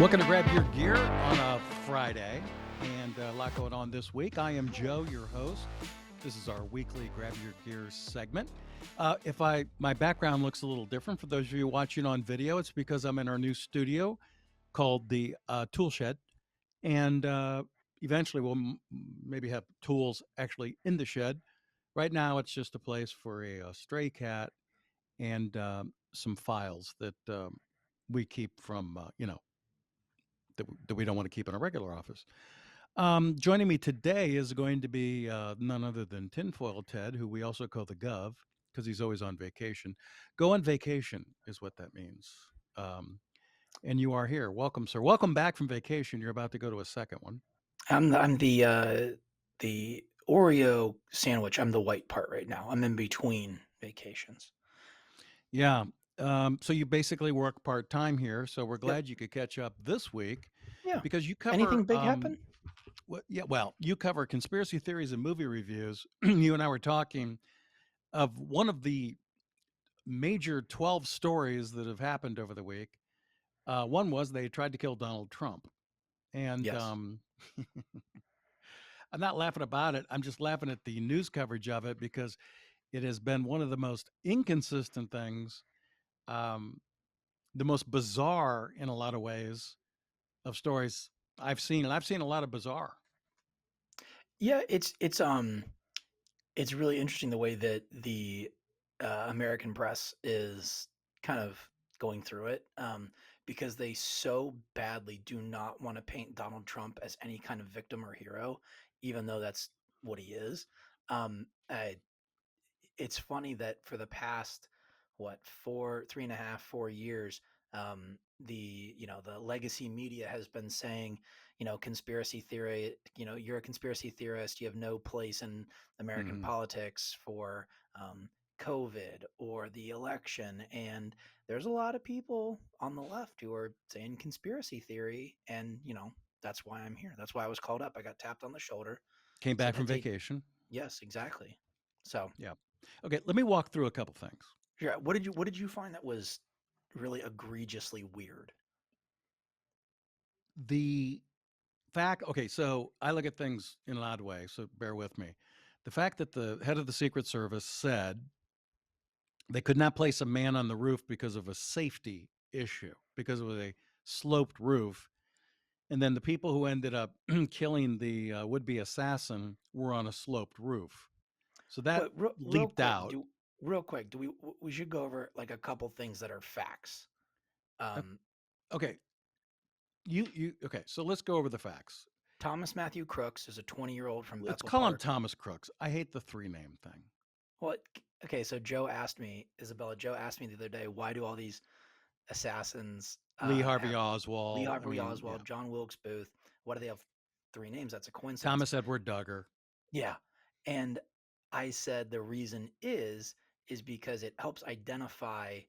Welcome to Grab Your Gear on a Friday, and a lot going on this week. I am Joe, your host. This is our weekly Grab Your Gear segment. If my background looks a little different for those of you watching on video, it's because I'm in our new studio called the Tool Shed, and eventually we'll maybe have tools actually in the shed. Right now, it's just a place for a stray cat and some files that we keep from that we don't want to keep in a regular office. Joining me today is going to be none other than Tinfoil Ted, who we also call the Gov because he's always on vacation. Go on vacation is what that means. Um, and you are here. Welcome, sir. Welcome back from vacation. You're about to go to a second one. I'm the Oreo sandwich. I'm the white part right now. I'm in between vacations. Yeah. So you basically work part time here. So we're Yep. glad you could catch up this week Yeah. because you Anything cover big happen? you cover conspiracy theories and movie reviews. You and I were talking of one of the major 12 stories that have happened over the week. One was they tried to kill Donald Trump. And Yes. I'm not laughing about it. I'm just laughing at the news coverage of it because it has been one of the most inconsistent things, um, the most bizarre in a lot of ways of stories I've seen. And I've seen a lot of bizarre. Yeah. It's really interesting the way that the American press is kind of going through it, because they so badly do not want to paint Donald Trump as any kind of victim or hero, even though that's what he is. I It's funny that for the past what 3.5, 4 years, the legacy media has been saying, conspiracy theory, you're a conspiracy theorist, you have no place in American Mhm. politics for COVID or the election. And there's a lot of people on the left who are saying conspiracy theory, and that's why I'm here. That's why I was called up. I got tapped on the shoulder, Came back said, "Hey, from take." vacation. Yes, exactly. So Yeah. Okay. Let me walk through a couple things. yeah, what did you find that was really egregiously weird? The fact, okay, so I look at things in an odd way, so bear with me. The fact that the head of the Secret Service said they could not place a man on the roof because of a safety issue, because it was a sloped roof. And then the people who ended up killing the would be assassin were on a sloped roof. So that But real, real leaped quick, out. do real quick, do we should go over like a couple things that are facts. Uh, Um, Okay, okay, so let's go over the facts. Thomas Matthew Crooks is a 20-year-old from Let's Bethel call him Park. Thomas Crooks. I hate the three name thing. Well, okay, so Joe asked me the other day, why do all these assassins Lee Harvey have Lee Oswald. I Harvey mean, yeah. Oswald, John Wilkes Booth? Why do they have three names? That's a coincidence. Thomas Edward Duggar. Yeah. And I said the reason is because it helps identify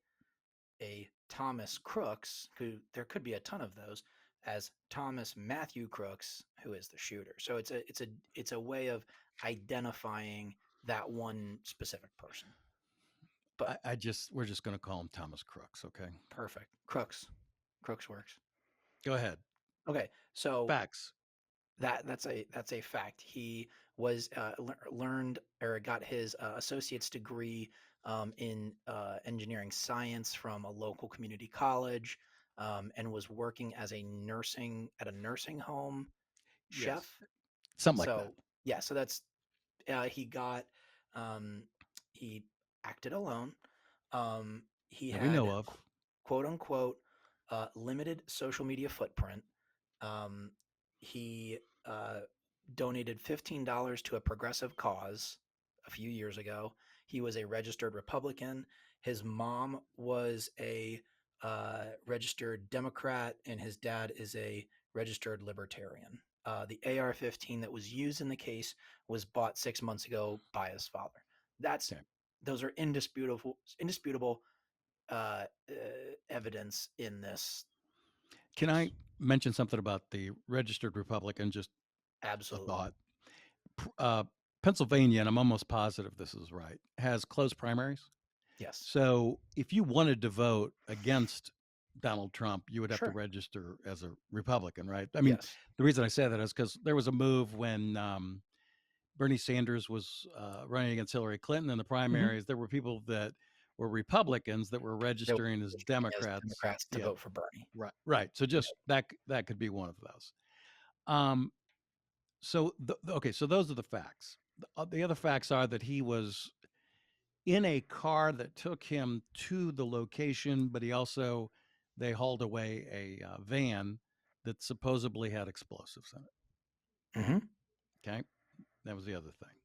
a Thomas Crooks, who there could be a ton of those, as Thomas Matthew Crooks, who is the shooter. So it's a way of identifying that one specific person. But We're just going to call him Thomas Crooks. Okay. perfect. Crooks works. Go ahead. Okay. So Facts. that's a fact. He was learned or got his associate's degree in engineering science from a local community college, and was working as a nursing home chef. Yes. Something like that. So yeah, so that's he got um, he acted alone. He That we know had of. quote unquote limited social media footprint. Um, he donated $15 to a progressive cause a few years ago. He was a registered Republican. His mom was a registered Democrat, and his dad is a registered Libertarian. The AR-15 that was used in the case was bought 6 months ago by his father. That's Okay. Those are indisputable evidence in this Can I case. mention something about the registered Republican? Just a Absolutely. thought. Uh, Pennsylvania, and I'm almost positive this is right, has closed primaries. Yes. So if you wanted to vote against Donald Trump, you would have to Sure. register as a Republican, right? I mean, Yes. the reason I say that is because there was a move when Bernie Sanders was running against Hillary Clinton in the Hmm. primaries. There were people that were Republicans that were They were registering as registering as Democrats. Democrats to Yeah, vote for Bernie. right, right. So just that could be one of those. Um, okay, so those are the facts. The other facts are that he was in a car that took him to the location, but he also they hauled away a van that supposedly had explosives in it. Hmm. Okay, that was the other thing.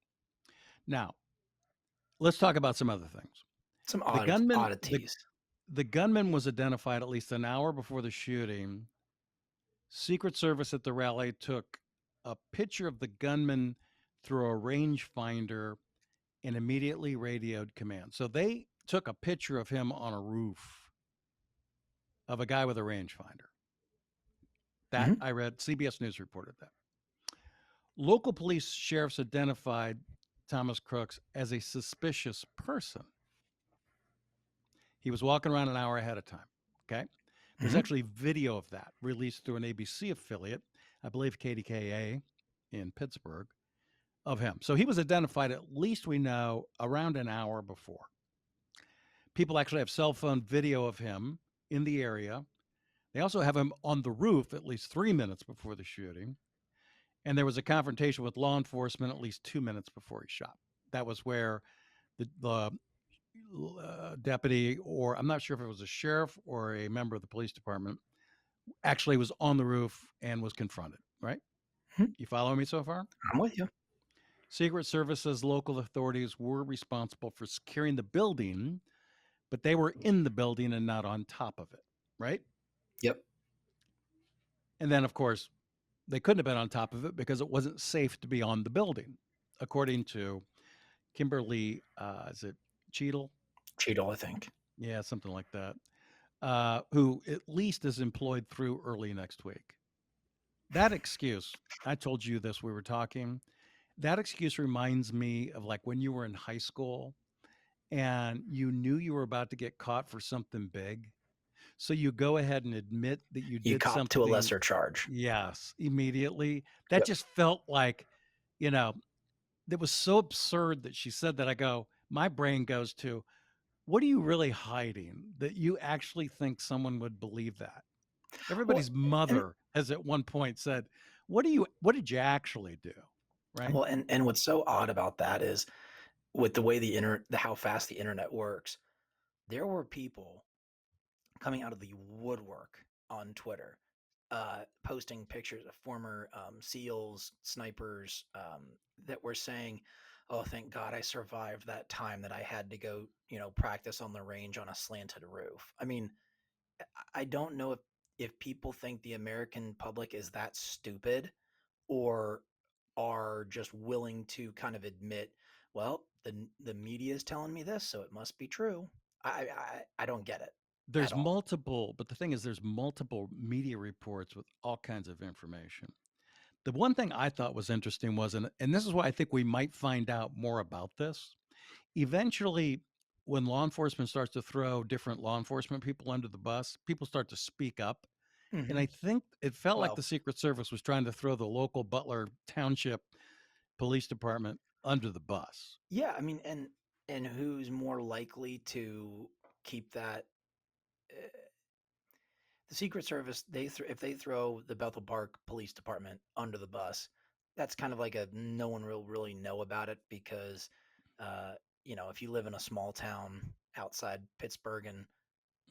Now let's talk about some other things. Some The gunman, the oddities. the gunman was identified at least an hour before the shooting. Secret Service at the rally took a picture of the gunman through a rangefinder and immediately radioed command. So they took a picture of him on a roof of a guy with a rangefinder. That Hmm. I read, CBS News reported that. Local police sheriffs identified Thomas Crooks as a suspicious person. He was walking around an hour ahead of time. Okay. There's Hmm. actually video of that released through an ABC affiliate, I believe KDKA in Pittsburgh, of him. So he was identified, at least we know, around an hour before. People actually have cell phone video of him in the area. They also have him on the roof at least 3 minutes before the shooting. And there was a confrontation with law enforcement at least 2 minutes before he shot. That was where the deputy, or I'm not sure if it was a sheriff or a member of the police department, actually was on the roof and was confronted, right? Hmm. You follow me so far? I'm with you. Secret Services, local authorities were responsible for securing the building, but they were in the building and not on top of it, right? Yep. And then, of course, they couldn't have been on top of it because it wasn't safe to be on the building, according to Kimberly, is it Cheadle? Cheadle, I think. Yeah, something like that. Who at least is employed through early next week. That excuse, I told you this, we were talking. That excuse reminds me of like when you were in high school and you knew you were about to get caught for something big. So you go ahead and admit that you You did cop to a something, lesser charge. yes, immediately. That Yep. just felt like, you know, it was so absurd that she said that. I go, my brain goes to, what are you really hiding that you actually think someone would believe that? Well, Everybody's and mother has at one point said, what did you actually do? Right? and what's so odd about that is with the way the how fast the internet works, there were people coming out of the woodwork on Twitter, posting pictures of former SEALs, snipers that were saying, "Oh, thank God I survived that time that I had to go, practice on the range on a slanted roof." I mean, I don't know if people think the American public is that stupid or are just willing to kind of admit, well, the media is telling me this, so it must be true. I don't get it at There's all. multiple, but the thing is, there's multiple media reports with all kinds of information. The one thing I thought was interesting was, and this is why I think we might find out more about this. Eventually, when law enforcement starts to throw different law enforcement people under the bus, people start to speak up. And Hmm. I think it felt like Well, the Secret Service was trying to throw the local Butler Township Police Department under the bus. yeah, I mean, and who's more likely to keep that? uh, The Secret Service, if they throw the Bethel Park Police Department under the bus, that's kind of like a no one will really know about it because, uh, if you live in a small town outside Pittsburgh and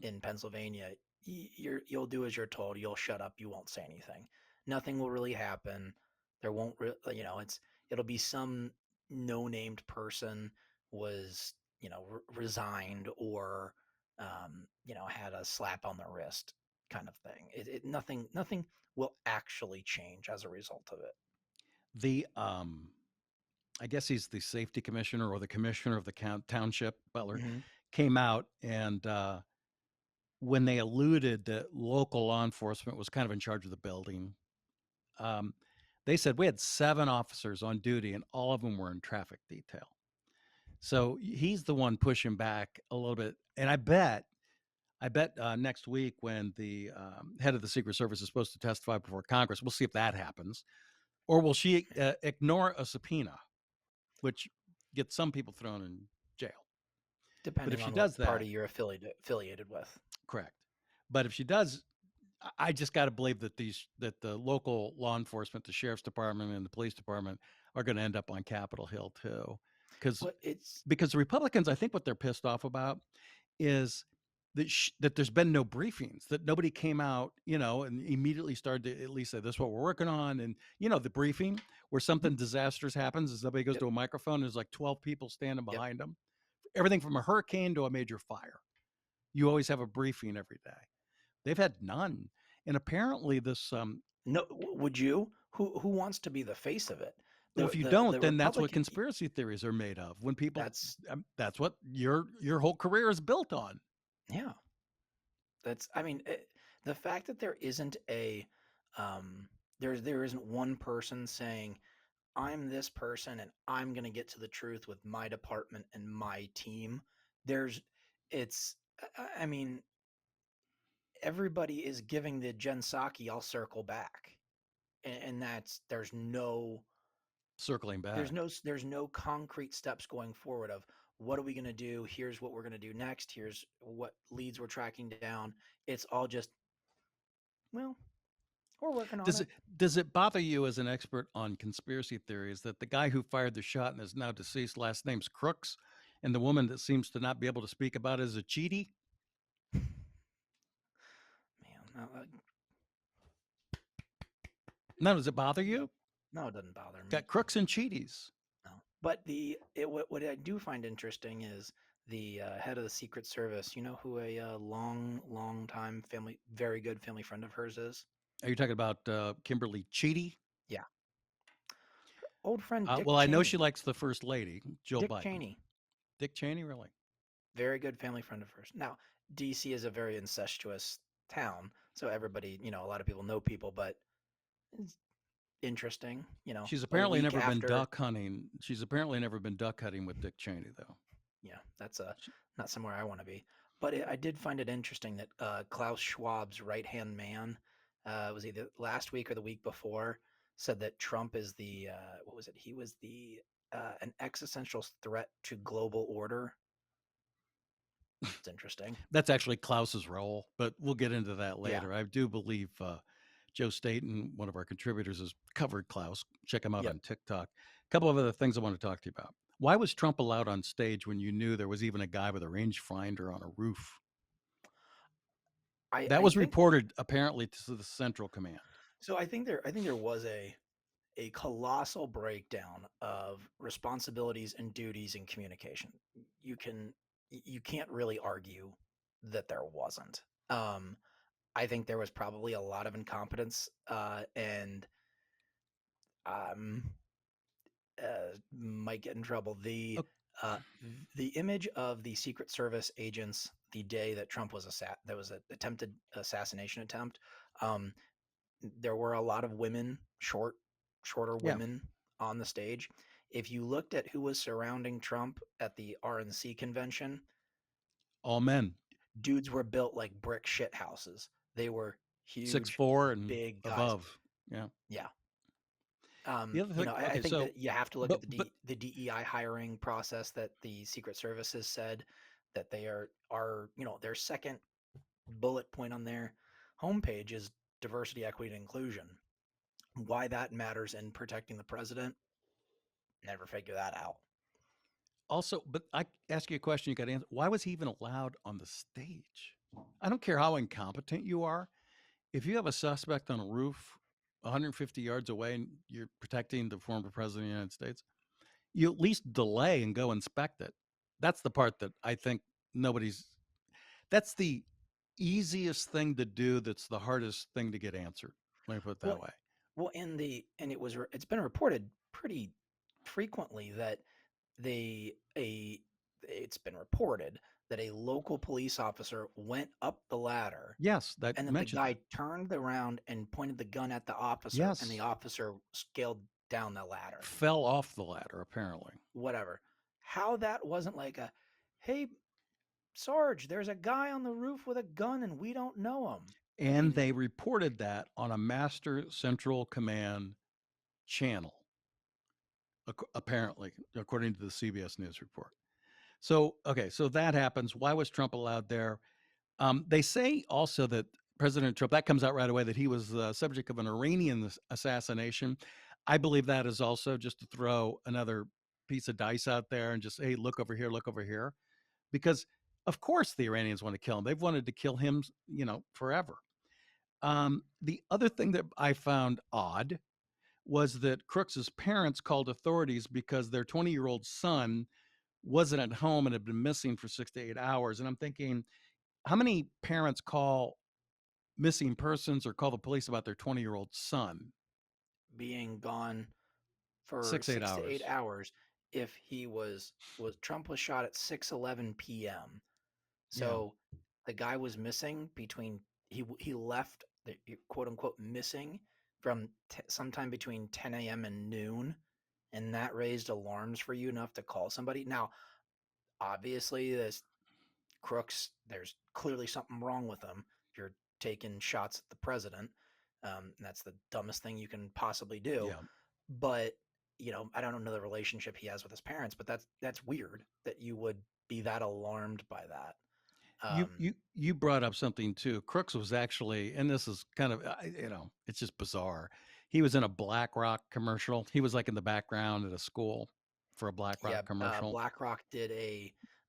in Pennsylvania, you'll do as you're told. You'll shut up. You won't say anything. Nothing will really happen. There won't, it'll be some no named person was resigned or had a slap on the wrist kind of thing. Nothing will actually change as a result of it. The I guess he's the safety commissioner or the commissioner of the township, Butler, Hmm. came out and when they alluded that local law enforcement was kind of in charge of the building, um, they said we had 7 officers on duty and all of them were in traffic detail. So he's the one pushing back a little bit. And I bet I bet next week when the head of the Secret Service is supposed to testify before Congress, we'll see if that happens. Or will she ignore a subpoena, which gets some people thrown in jail? But if depending she on does what that, party you're affiliated with. correct. But if she does, I just got to believe that the local law enforcement, the sheriff's department and the police department are going to end up on Capitol Hill too, because Well, it's because the Republicans, I think what they're pissed off about is that there's been no briefings, that nobody came out, and immediately started to at least say, "This is what we're working on." And the briefing where something disastrous happens is somebody goes yep, to a microphone, and there's like 12 people standing yep. behind them. Everything from a hurricane to a major fire. You always have a briefing every day. They've had none. And apparently this No, would you? Who wants to be the face of it? well, The if you the don't, the then that's what Republican. conspiracy theories are made of. When people That's that's what your whole career is built on. yeah. That's I mean the fact that there isn't a there isn't one person saying I'm this person and I'm going to get to the truth with my department and my team. There's it's I mean everybody is giving the Jen Psaki I'll circle back. And that's Circling back. there's no concrete steps going forward of what are we going to do, here's what we're going to do next, here's what leads we're tracking down. It's all just, well, we're working on Does it. it bother you as an expert on conspiracy theories that the guy who fired the shot and is now deceased, last name's Crooks, and the woman that seems to not be able to speak about it is a cheaty? Man, Now, does it bother no, you? no, it doesn't bother me. Got crooks and cheaties. No, but what I do find interesting is the head of the Secret Service. You know who a long time very good family friend of hers is? Are you talking about Kimberly Cheaty? Yeah, her old friend Dick Well, I know she Cheney. likes the first lady, Joe Dick Biden. Cheney, Dick Cheney, really? very good family friend of hers. Now, DC is a very incestuous town, so everybody, a lot of people know people, but it's interesting. She's A apparently week never been after, duck hunting. She's apparently never been duck hunting with Dick Cheney, though. yeah, that's She, not somewhere I want to be. But I did find it interesting that Klaus Schwab's right hand man was either last week or the week before said that Trump is the what was it? He was the an existential threat to global order. It's interesting. that's actually Klaus's role, but we'll get into that Yeah. later. I do believe Joe Staten, one of our contributors, has covered Klaus. Check him out Yep. on TikTok. A couple of other things I want to talk to you about. Why was Trump allowed on stage when you knew there was even a guy with a rangefinder on a roof? That I was think reported apparently to the Central Command. so. I think there was a colossal breakdown of responsibilities and duties in communication. You can you can't really argue that there wasn't. Um, I think there was probably a lot of incompetence and um, might get in trouble. Oh, Uh, the image of the Secret Service agents the day that Trump was there was an attempted assassination attempt. Um, there were a lot of women, shorter yeah, women on the stage. If you looked at who was surrounding Trump at the RNC convention, all men, dudes were built like brick shit houses. They were six huge, four and big guys. above. Yeah. Yeah. The other thing, I okay, think so, that you have to look at but the DEI hiring process that the Secret Service has said that they are their second bullet point on their homepage is diversity, equity, and inclusion. Why that matters in protecting the president, never figure that out. also, but I ask you a question, you got to answer. Why was he even allowed on the stage? I don't care how incompetent you are. If you have a suspect on a roof 150 yards away and you're protecting the former president of the United States, you at least delay and go inspect it. That's the part that I think nobody's, that's the easiest thing to do. That's the hardest thing to get answered. Let me put it Well, that way. it's been reported pretty frequently that it's been reported that a local police officer went up the ladder Yes, that and that the mentioned guy that. turned around and pointed the gun at the officer and the Yes, officer scaled down the ladder. fell off the ladder, apparently. Whatever. How that wasn't like a, hey, Sarge, there's a guy on the roof with a gun and we don't know him. I And mean, they reported that on a Master Central Command channel, apparently, according to the CBS News report. So, okay, so that happens. Why was Trump allowed there? They say also that President Trump, that comes out right away, that he was the subject of an Iranian assassination. I believe that is also just to throw another piece of dice out there and just, hey, look over here. Because, of course, the Iranians want to kill him. They've wanted to kill him, forever. The other thing that I found odd was that Crooks's parents called authorities because their 20-year-old son wasn't at home and had been missing for 6 to 8 hours. And I'm thinking, how many parents call missing persons or call the police about their 20-year-old son? being gone for 6 to 8 6 8 hours. hours. If he was Trump was shot at 6:11 p.m. Yeah. So the guy was missing between he left the quote unquote missing from sometime between 10 a.m. and noon, and that raised alarms for you enough to call somebody. Now, obviously, this Crooks, there's clearly something wrong with him. If you're taking shots at the president, that's the dumbest thing you can possibly do. Yeah. But I don't know the relationship he has with his parents, but that's weird that you would be that alarmed by that. You Um, you you brought up something too. Crooks was actually, and this is kind of, it's just bizarre. He was in a BlackRock commercial. He was like in the background at a school for a BlackRock yeah, commercial. BlackRock did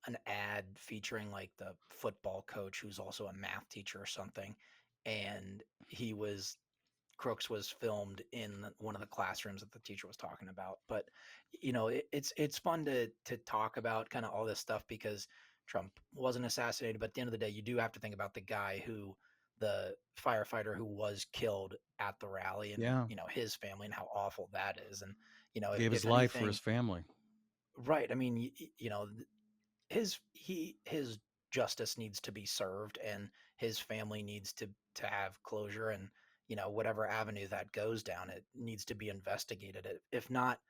an ad featuring like the football coach who's also a math teacher or something, and he was Crooks was filmed in one of the classrooms that the teacher was talking about. But it's fun to talk about kind of all this stuff because Trump wasn't assassinated, but at the end of the day, you do have to think about the firefighter who was killed at the rally, and Yeah. his family and how awful that is. And Gave his if life for anything, his family. right? I mean, his justice needs to be served, and his family needs to have closure, and whatever avenue that goes down, it needs to be investigated. If not,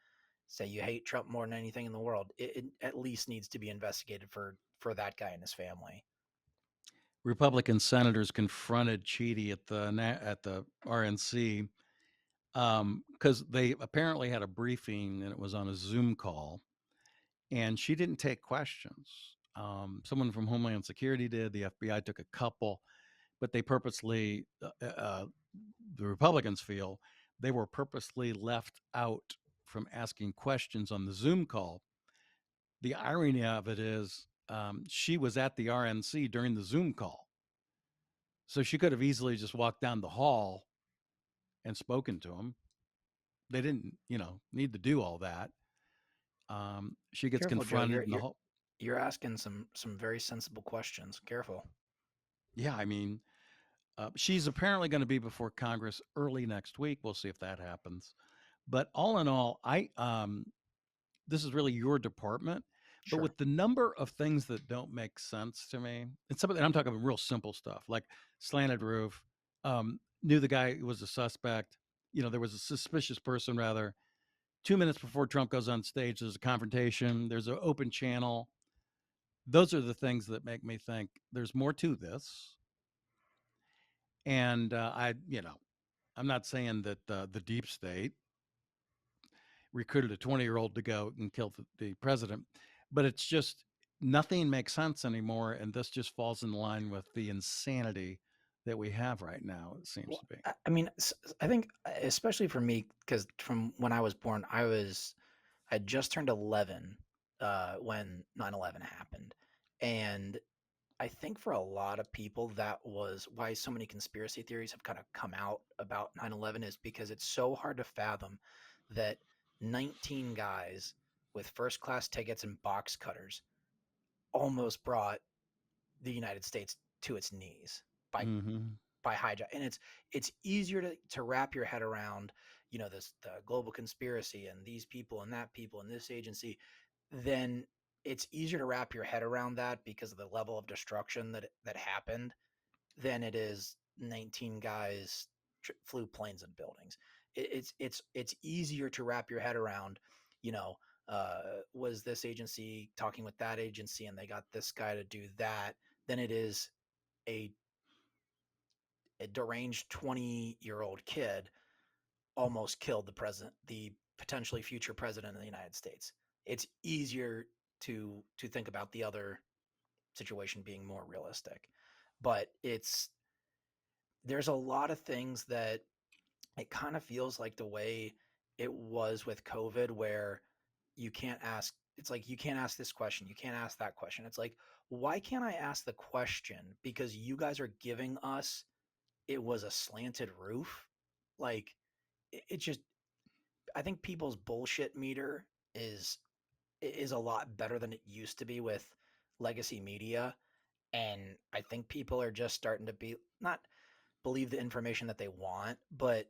say you hate Trump more than anything in the world, it at least needs to be investigated for that guy and his family. Republican senators confronted Cheedy at the RNC because they apparently had a briefing and it was on a Zoom call, and she didn't take questions. Someone from Homeland Security did. The FBI took a couple, but they purposely, the Republicans feel, they were purposely left out from asking questions on the Zoom call. The irony of it is, she was at the RNC during the Zoom call. So she could have easily just walked down the hall and spoken to him. They didn't, need to do all that. She gets Careful, Joe. confronted You're in the you're hall. you're asking some very sensible questions. Careful. Yeah, I mean, she's apparently going to be before Congress early next week. We'll see if that happens. But all in all, this is really your department. But Sure. with the number of things that don't make sense to me, and I'm talking about real simple stuff like slanted roof, knew the guy was a suspect. There was a suspicious person rather. 2 minutes before Trump goes on stage, there's a confrontation. There's an open channel. Those are the things that make me think there's more to this. And I'm not saying that the deep state recruited a 20-year-old to go and kill the president, but it's just nothing makes sense anymore. And this just falls in line with the insanity that we have right now, it seems Well, to be. I mean, I think especially for me, because from when I was born, I just turned 11 when 9/11 happened, and I think for a lot of people that was why so many conspiracy theories have kind of come out about 9/11 is because it's so hard to fathom that 19 guys with first class tickets and box cutters almost brought the United States to its knees by Hmm. hijack. And it's easier to wrap your head around, this the global conspiracy and these people and that people and this agency, then it's easier to wrap your head around that because of the level of destruction that happened than it is 19 guys flew planes and buildings. It's easier to wrap your head around, you know, was this agency talking with that agency and they got this guy to do that, than it is a, a deranged 20-year-old kid almost killed the president, the potentially future president of the United States. It's easier to think about the other situation being more realistic, but there's a lot of things that it kind of feels like the way it was with COVID, where you can't ask, it's like, you can't ask this question, you can't ask that question. It's like, why can't I ask the question? Because you guys are giving us, it was a slanted roof. Like, it just, I think people's bullshit meter is is a lot better than it used to be with legacy media. And I think people are just starting to be not believe the information that they want, but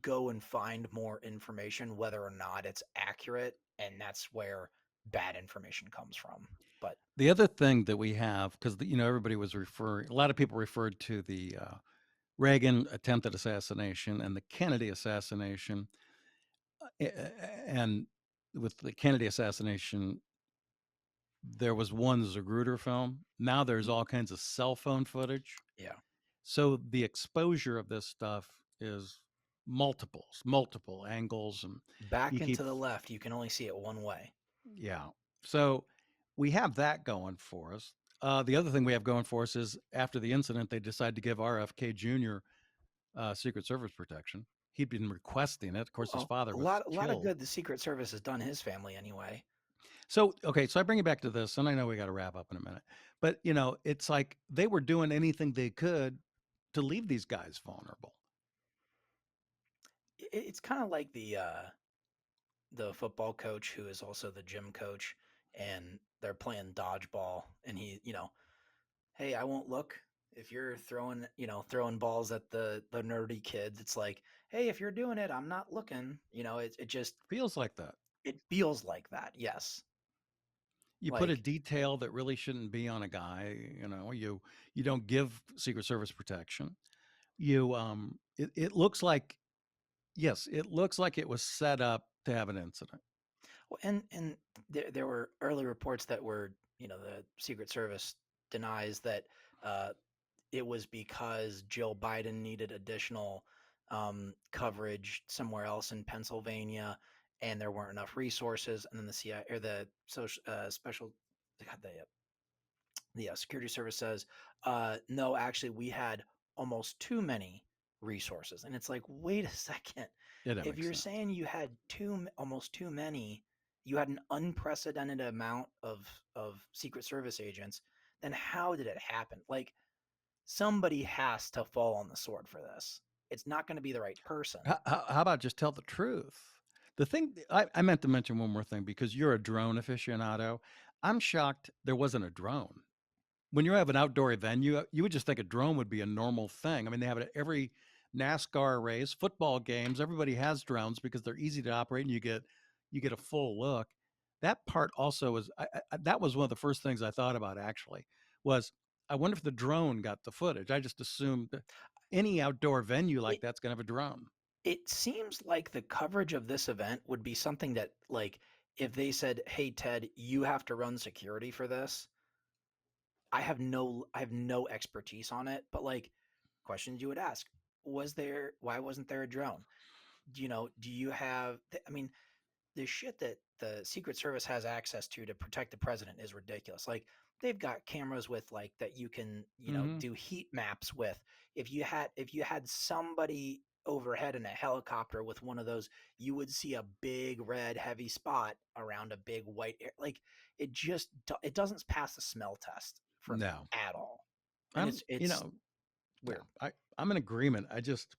go and find more information, whether or not it's accurate. And that's where bad information comes from. But The other thing that we have, because everybody was referring, a lot of people referred to the Reagan attempted assassination and the Kennedy assassination, and with the Kennedy assassination, there was one Zapruder film. Now there's all kinds of cell phone footage. yeah, So the exposure of this stuff is multiple angles, and back you and keep, to the left, you can only see it one way. yeah. So we have that going for us. The other thing we have going for us is after the incident, they decided to give RFK Jr. Secret Service protection. He'd been requesting it. Of course, his Well, father a was lot of killed. good the Secret Service has done his family anyway. So, okay, so I bring you back to this, and I know we got to wrap up in a minute, but it's like they were doing anything they could to leave these guys vulnerable. It's kind of like the football coach who is also the gym coach, and they're playing dodgeball, and he, hey, I won't look if you're throwing, throwing balls at the nerdy kids. It's like, hey, if you're doing it, I'm not looking. It just, Feels like that. it feels like that. Yes. You put a Like, detail that really shouldn't be on a guy. You don't give Secret Service protection. It looks like, yes, it looks like it was set up to have an incident. well, and there were early reports that were, the Secret Service denies that uh, it was because Jill Biden needed additional coverage somewhere else in Pennsylvania, and there weren't enough resources. And then the CIA, or the social special, God, the security service says, no, actually, we had almost too many resources. And it's like, wait a second. Yeah, that If makes you're sense. saying you had almost too many, you had an unprecedented amount of Secret Service agents, then how did it happen? Like, somebody has to fall on the sword for this. It's not going to be the right person. How about just tell the truth? The thing I meant to mention one more thing because you're a drone aficionado. I'm shocked there wasn't a drone. When you have an outdoor venue, you would just think a drone would be a normal thing. I mean, they have it at every NASCAR race, football games. Everybody has drones because they're easy to operate, and you get a full look. That part also was that was one of the first things I thought about actually was I wonder if the drone got the footage. I just assumed that any outdoor venue like It that's gonna have a drone. it seems like the coverage of this event would be something that, like, if they said, "Hey Ted, you have to run security for this." I have no expertise on it, but like, questions you would ask: why wasn't there a drone? Do you have? I mean, the shit that the Secret Service has access to protect the president is ridiculous. Like, they've got cameras with, like, that you can, Mm-hmm. do heat maps with. If you had somebody overhead in a helicopter with one of those, you would see a big red heavy spot around a big white air. Like, it doesn't pass the smell test for me No, at all. And I'm it's yeah, weird. I'm in agreement. I just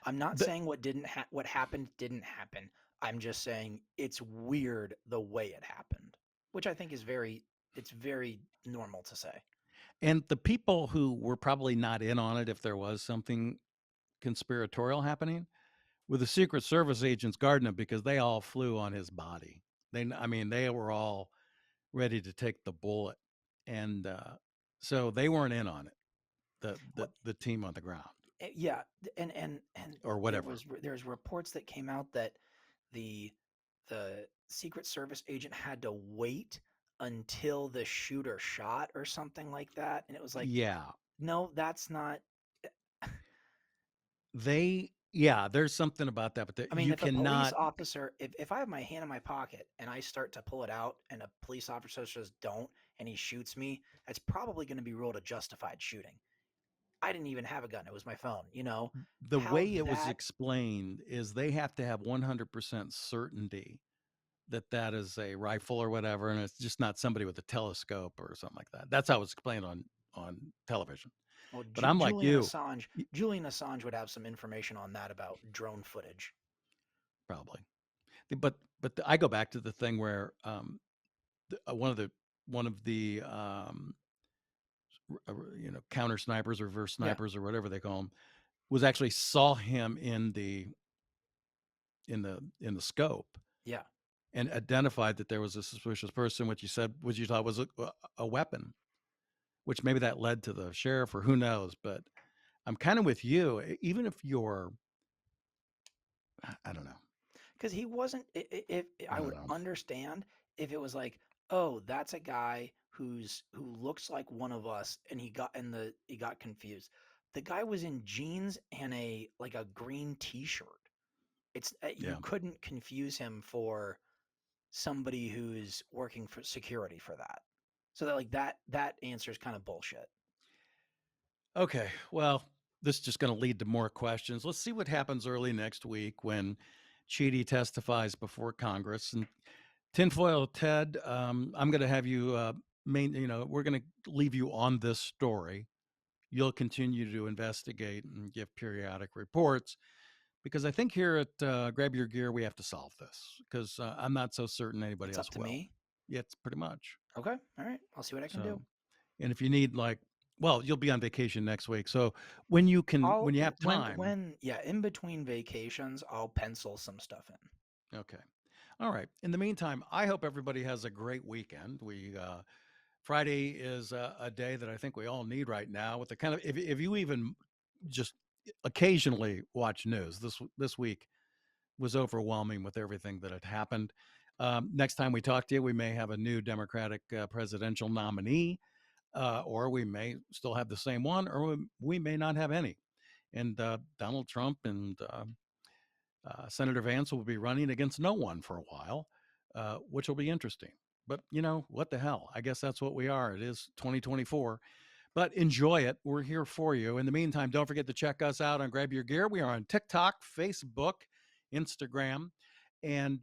I'm not the saying what happened didn't happen. I'm just saying it's weird the way it happened, which I think is it's very normal to say. and the people who were probably not in on it if there was something conspiratorial happening were the Secret Service agents guarding him because they all flew on his body. I mean, they were all ready to take the bullet, and so they weren't in on it. Well, The team on the ground yeah, and or there whatever. was there's reports that came out that the the Secret Service agent had to wait until the shooter shot or something like that, and it was like, Yeah. no, that's not. There's something about that, but I mean, you if a police cannot. officer, if I have my hand in my pocket and I start to pull it out and a police officer says don't and he shoots me, that's probably going to be ruled a justified shooting. I didn't even have a gun. It was my phone, The how way it was that, explained is they have to have 100% certainty that that is a rifle or whatever, and it's just not somebody with a telescope or something like that. That's how it was explained on television. well, But I'm like you, Julian Assange would have some information on that about drone footage. probably. But I go back to the thing where one of the counter snipers or reverse Yeah. snipers or whatever they call them was actually saw him in the scope Yeah. and identified that there was a suspicious person, which you thought was a weapon, which maybe that led to the sheriff or who knows. But I'm kind of with you. Even if you're, I don't know. Because he wasn't. If I I don't would know. understand if it was like, oh, that's a guy who looks like one of us, and he got confused. The guy was in jeans and a green T-shirt. It's you Yeah. couldn't confuse him for somebody who's working for security for that. So that answer is kind of bullshit. Okay. Well, this is just going to lead to more questions. Let's see what happens early next week when Chidi testifies before Congress. And Tinfoil Ted, I'm going to have you we're going to leave you on this story. You'll continue to investigate and give periodic reports because I think here at Grab Your Gear, we have to solve this because I'm not so certain anybody It's else up to will. me. Yeah, it's pretty much. Okay, all right. I'll see what I can do. So, and if you need you'll be on vacation next week. So when you have time. In between vacations, I'll pencil some stuff in. Okay. All right. In the meantime, I hope everybody has a great weekend. Friday is a day that I think we all need right now. With the kind of if you even just occasionally watch news, this week was overwhelming with everything that had happened. Next time we talk to you, we may have a new Democratic presidential nominee, or we may still have the same one, or we may not have any. And Donald Trump and Senator Vance will be running against no one for a while, which will be interesting. But what the hell? I guess that's what we are. It is 2024. But enjoy it. We're here for you. In the meantime, don't forget to check us out on Grab Your Gear. We are on TikTok, Facebook, Instagram, and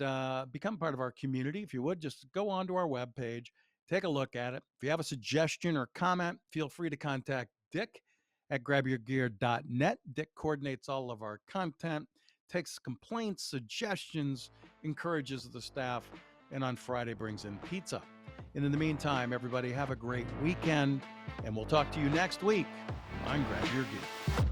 become part of our community. If you would, just go onto our webpage, take a look at it. If you have a suggestion or comment, feel free to contact Dick at grabyourgear.net. Dick coordinates all of our content, takes complaints, suggestions, encourages the staff, and on Friday brings in pizza. And in the meantime, everybody have a great weekend, and we'll talk to you next week on Grab Your Gear.